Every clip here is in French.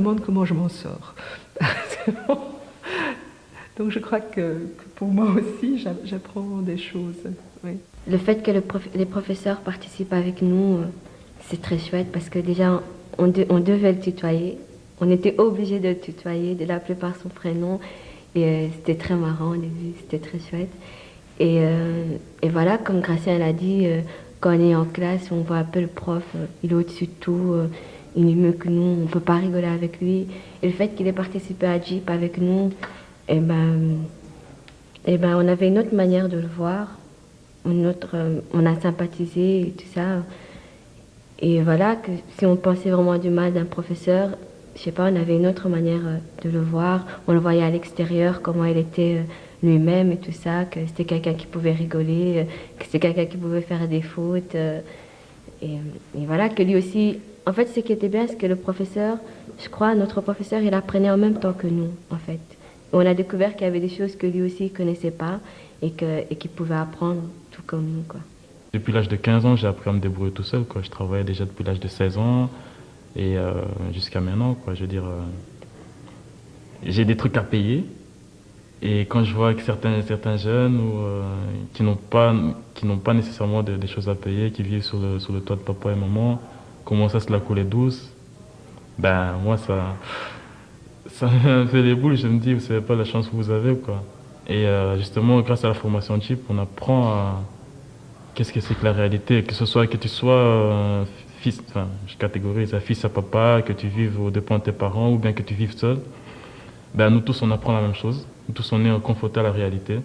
Je me demande comment je m'en sors. Donc je crois que pour moi aussi, j'apprends des choses. Oui. Le fait que les professeurs participent avec nous, c'est très chouette parce que déjà, on devait le tutoyer. On était obligé de le tutoyer, de l'appeler par son prénom. Et c'était très marrant au début, c'était très chouette. Et voilà, comme Gracien l'a dit, quand on est en classe, on voit un peu le prof, il est au-dessus de tout, il est mieux que nous, on ne peut pas rigoler avec lui. Et le fait qu'il ait participé à Jeep avec nous, on avait une autre manière de le voir, on a sympathisé et tout ça. Et voilà, que si on pensait vraiment du mal d'un professeur, je sais pas, on avait une autre manière de le voir. On le voyait à l'extérieur, comment il était lui-même et tout ça, que c'était quelqu'un qui pouvait rigoler, que c'était quelqu'un qui pouvait faire des fautes. Et voilà, que lui aussi... En fait, ce qui était bien, c'est que le professeur, je crois, notre professeur, il apprenait en même temps que nous, en fait. On a découvert qu'il y avait des choses que lui aussi ne connaissait pas et qu'il pouvait apprendre tout comme nous, quoi. Depuis l'âge de 15 ans, j'ai appris à me débrouiller tout seul, quoi. Je travaillais déjà depuis l'âge de 16 ans et jusqu'à maintenant, quoi. Je veux dire, j'ai des trucs à payer et quand je vois que certains jeunes qui n'ont pas nécessairement des choses à payer, qui vivent sur le toit de papa et maman, commencent à se la couler douce, ben moi ça me fait des boules. Je me dis, vous savez pas la chance que vous avez, quoi. Et justement, grâce à la formation Jeep, on apprend à qu'est-ce que c'est que la réalité, que ce soit que tu sois fils, enfin, je catégorise, un fils à papa, que tu vives aux dépens de tes parents ou bien que tu vives seul. Ben, nous tous, on apprend la même chose. Nous tous, on est confrontés à la réalité.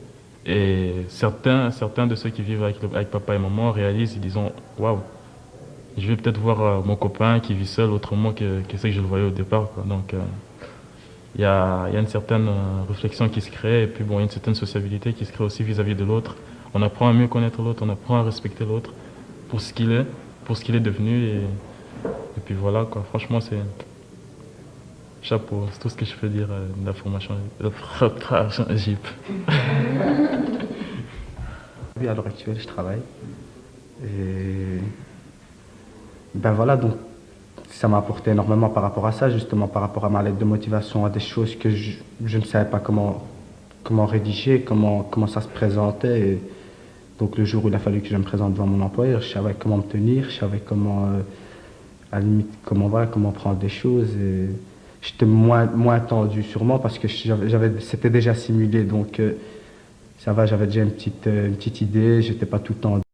Et certains de ceux qui vivent avec papa et maman réalisent, ils disent, waouh, je vais peut-être voir mon copain qui vit seul autrement que ce que je le voyais au départ, quoi. Donc, il y a une certaine réflexion qui se crée et puis bon, il y a une certaine sociabilité qui se crée aussi vis-à-vis de l'autre. On apprend à mieux connaître l'autre, on apprend à respecter l'autre pour ce qu'il est devenu et puis voilà, quoi. Franchement, c'est chapeau, c'est tout ce que je peux dire de la formation Jeep. Oui, à l'heure actuelle, je travaille. Et ben voilà, donc ça m'a apporté énormément par rapport à ça, justement par rapport à ma lettre de motivation, à des choses que je ne savais pas comment rédiger, comment ça se présentait. Et donc le jour où il a fallu que je me présente devant mon employeur, je savais comment me tenir, je savais comment, à la limite, comment prendre des choses. Et j'étais moins tendu sûrement parce que c'était déjà simulé, donc ça va, j'avais déjà une petite idée, j'étais pas tout tendu.